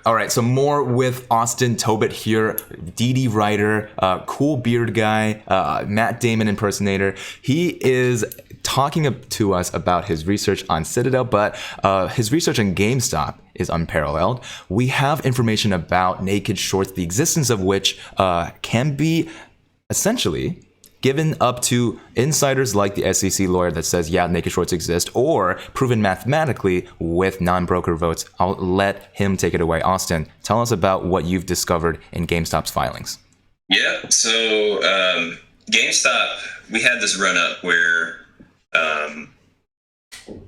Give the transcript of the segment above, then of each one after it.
All right, so more with Austin Atobitt here, DD writer, cool beard guy, Matt Damon impersonator. He is talking to us about his research on Citadel, but his research on GameStop is unparalleled. We have information about naked shorts, the existence of which can be essentially given up to insiders like the SEC lawyer that says, yeah, naked shorts exist, or proven mathematically with non-broker votes. I'll let him take it away. Austin, tell us about what you've discovered in GameStop's filings. Yeah, so GameStop, we had this run-up where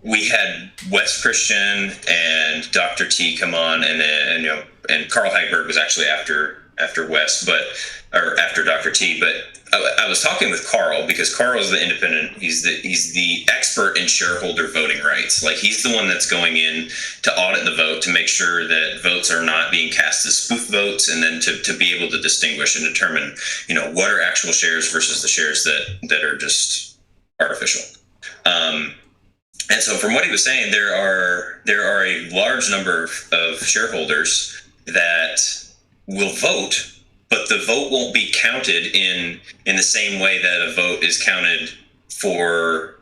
we had Wes Christian and Dr. T come on, and Carl Hagberg was actually after Wes, or after Dr. T, but I was talking with Carl because Carl's the independent. He's the expert in shareholder voting rights. Like, he's the one that's going in to audit the vote to make sure that votes are not being cast as spoof votes, and then to be able to distinguish and determine, what are actual shares versus the shares that are just artificial. And so from what he was saying, there are a large number of shareholders that will vote, but the vote won't be counted in the same way that a vote is counted for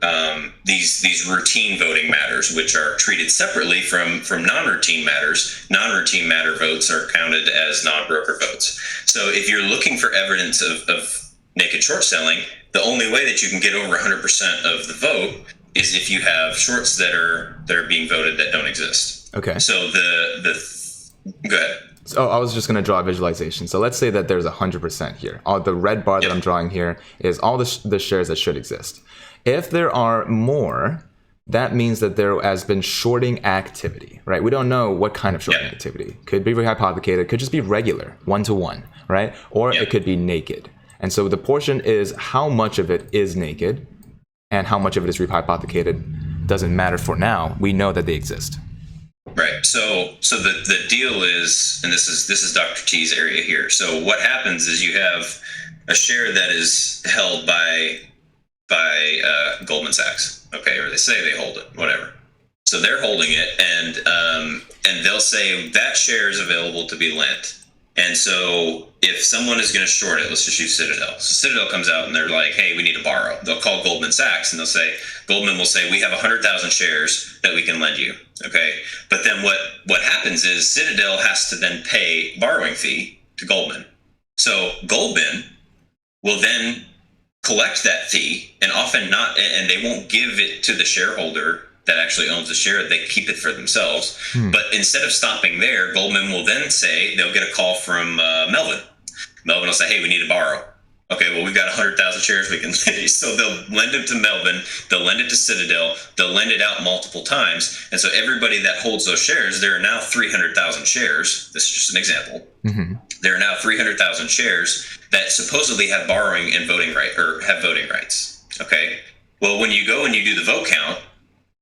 these routine voting matters, which are treated separately from non-routine matters. Non-routine matter votes are counted as non-broker votes. So if you're looking for evidence of naked short selling, the only way that you can get over 100% of the vote is if you have shorts that are being voted that don't exist. Okay. So go ahead. So I was just going to draw a visualization. So let's say that there's 100% here. All the red bar that I'm drawing here is all the shares that should exist. If there are more, that means that there has been shorting activity, right? We don't know what kind of shorting activity. Could be rehypothecated, could just be regular, 1-to-1, right? Or it could be naked. And so the portion is how much of it is naked and how much of it is rehypothecated doesn't matter for now. We know that they exist. Right. So the deal is, and this is Dr. T's area here. So what happens is you have a share that is held by Goldman Sachs, okay, or they say they hold it, whatever. So they're holding it, and they'll say that share is available to be lent. And so if someone is going to short it, let's just use Citadel. So Citadel comes out and they're like, hey, we need to borrow. They'll call Goldman Sachs and Goldman will say, we have 100,000 shares that we can lend you. Okay. But then what happens is Citadel has to then pay borrowing fee to Goldman. So Goldman will then collect that fee and and they won't give it to the shareholder that actually owns the share. They keep it for themselves. But instead of stopping there, Goldman will then say, they'll get a call from Melvin. Melvin will say, hey, we need to borrow. Okay, well, we've got 100,000 shares we can lend you. So they'll lend them to Melvin, they'll lend it to Citadel, they'll lend it out multiple times. And so everybody that holds those shares, there are now 300,000 shares. This is just an example. Mm-hmm. There are now 300,000 shares that supposedly have borrowing and voting right, or have voting rights. Okay, well, when you go and you do the vote count,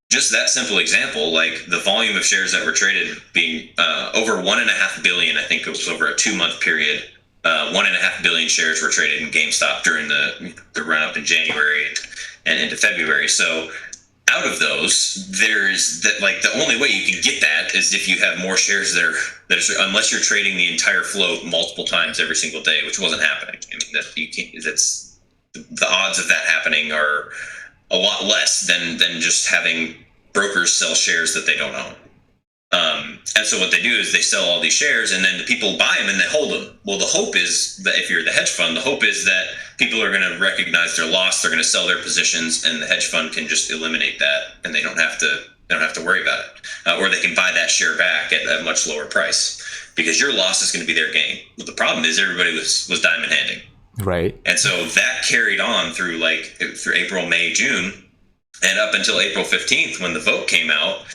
just that simple example, like the volume of shares that were traded being over 1.5 billion, I think it was over a 2-month period, 1.5 billion shares were traded in GameStop during the run-up in January and into February. So out of those, there's that, like, the only way you can get that is if you have more shares that are, unless you're trading the entire float multiple times every single day, which wasn't happening. I mean, that's the odds of that happening are a lot less than just having brokers sell shares that they don't own. And so what they do is they sell all these shares, and then the people buy them and they hold them. Well, the hope is that if you're the hedge fund, the hope is that people are going to recognize their loss, they're going to sell their positions, and the hedge fund can just eliminate that, and they don't have to worry about it, or they can buy that share back at a much lower price because your loss is going to be their gain. But the problem is everybody was diamond handing. Right. And so that carried on through April, May, June, and up until April 15th when the vote came out.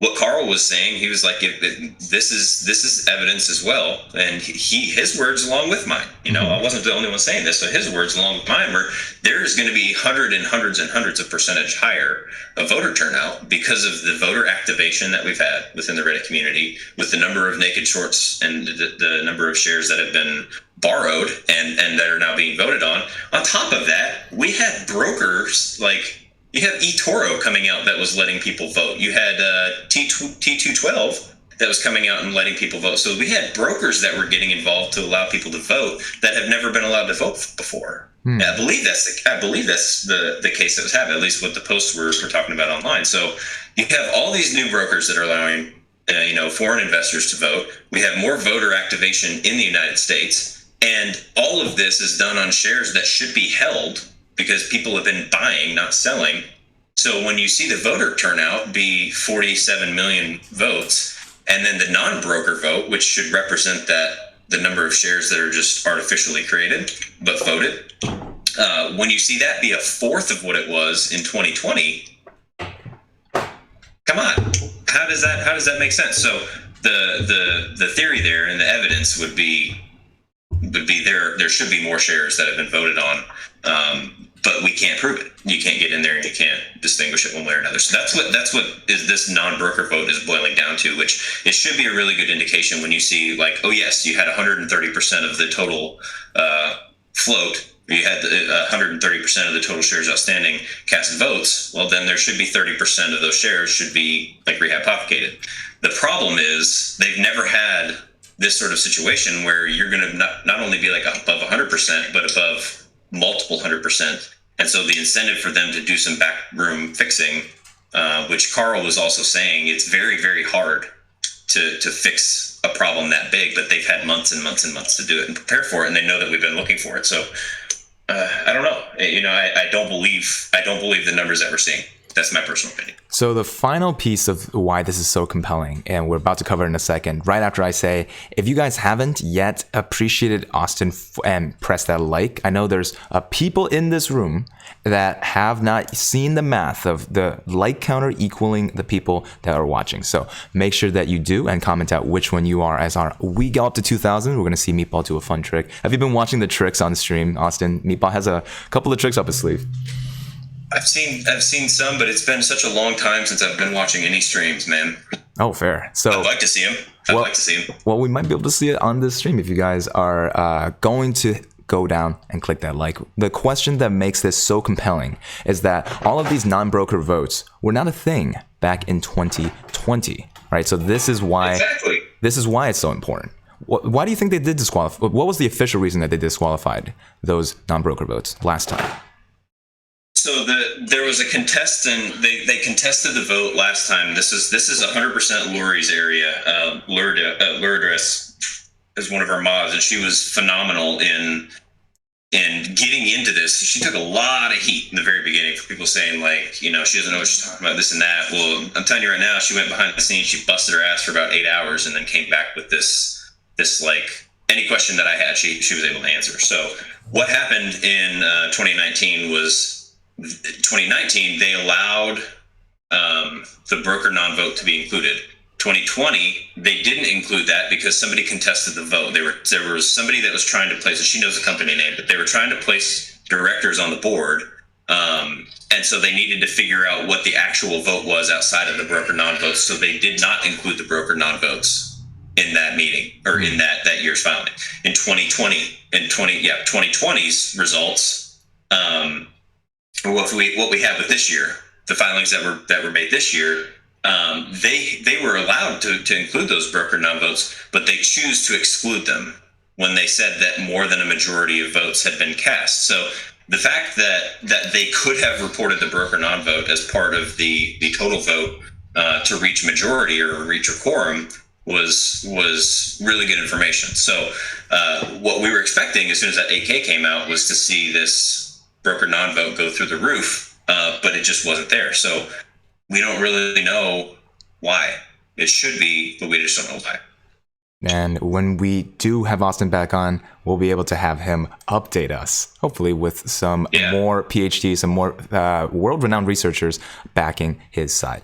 What Carl was saying, he was like, this is evidence as well, and his words along with mine. I wasn't the only one saying this, so his words along with mine were there is going to be hundreds of percentage higher of voter turnout because of the voter activation that we've had within the Reddit community, with the number of naked shorts and the number of shares that have been borrowed and that are now being voted on. On top of that, we had brokers like. You have eToro coming out that was letting people vote. You had T212 that was coming out and letting people vote. So we had brokers that were getting involved to allow people to vote that have never been allowed to vote before. Yeah, I believe that's the case that was happening, at least what the posts were talking about online. So you have all these new brokers that are allowing foreign investors to vote. We have more voter activation in the United States, and all of this is done on shares that should be held because people have been buying, not selling. So when you see the voter turnout be 47 million votes, and then the non-broker vote, which should represent the number of shares that are just artificially created but voted, when you see that be a fourth of what it was in 2020, come on, how does that make sense? So the theory there and the evidence would be there should be more shares that have been voted on, but we can't prove it. You can't get in there and you can't distinguish it one way or another. So that's what is this non-broker vote is boiling down to, which it should be a really good indication when you see like, oh yes, you had 130% of the total float. You had 130% of the total shares outstanding cast votes. Well, then there should be 30% of those shares should be like rehypothecated. The problem is they've never had this sort of situation where you're going to not only be like above 100%, but above multiple 100%. And so the incentive for them to do some backroom fixing, which Carl was also saying, it's very, very hard to fix a problem that big, but they've had months and months and months to do it and prepare for it, and they know that we've been looking for it. So I don't know. I don't believe the numbers that we're seeing. That's my personal opinion. So the final piece of why this is so compelling, and we're about to cover it in a second, right after I say, if you guys haven't yet appreciated Austin and press that like, I know there's people in this room that have not seen the math of the like counter equaling the people that are watching. So make sure that you do and comment out which one you are. As we go up to 2,000, we're going to see Meatball do a fun trick. Have you been watching the tricks on stream, Austin? Meatball has a couple of tricks up his sleeve. I've seen some, but it's been such a long time since I've been watching any streams, man. Oh, fair. So I'd like to see him. Well, we might be able to see it on this stream if you guys are going to go down and click that like. The question that makes this so compelling is that all of these non-broker votes were not a thing back in 2020, right? So this is why it's so important. Why do you think they did disqualify? What was the official reason that they disqualified those non-broker votes last time? So there was a contestant. They contested the vote last time. This is 100% Lori's area. Lourdes is one of our mods, and she was phenomenal in getting into this. She took a lot of heat in the very beginning for people saying like, she doesn't know what she's talking about, this and that. Well, I'm telling you right now, she went behind the scenes. She busted her ass for about 8 hours, and then came back with this like any question that I had, she was able to answer. So what happened in 2019 was. 2019, they allowed the broker non-vote to be included. 2020, they didn't include that because somebody contested the vote. There was somebody that was trying to place, and she knows the company name, but they were trying to place directors on the board, and so they needed to figure out what the actual vote was outside of the broker non-votes. So they did not include the broker non-votes in that meeting or in that year's filing. In 2020's results. What we have with this year, the filings that were made this year, they were allowed to include those broker non-votes, but they choose to exclude them when they said that more than a majority of votes had been cast. So the fact that they could have reported the broker non-vote as part of the total vote to reach majority or reach a quorum was really good information. So what we were expecting as soon as that 8K came out was to see this broker non-vote go through the roof, but it just wasn't there. So we don't really know why. It should be, but we just don't know why. And when we do have Austin back on, we'll be able to have him update us, hopefully with some more PhDs, some more world-renowned researchers backing his side.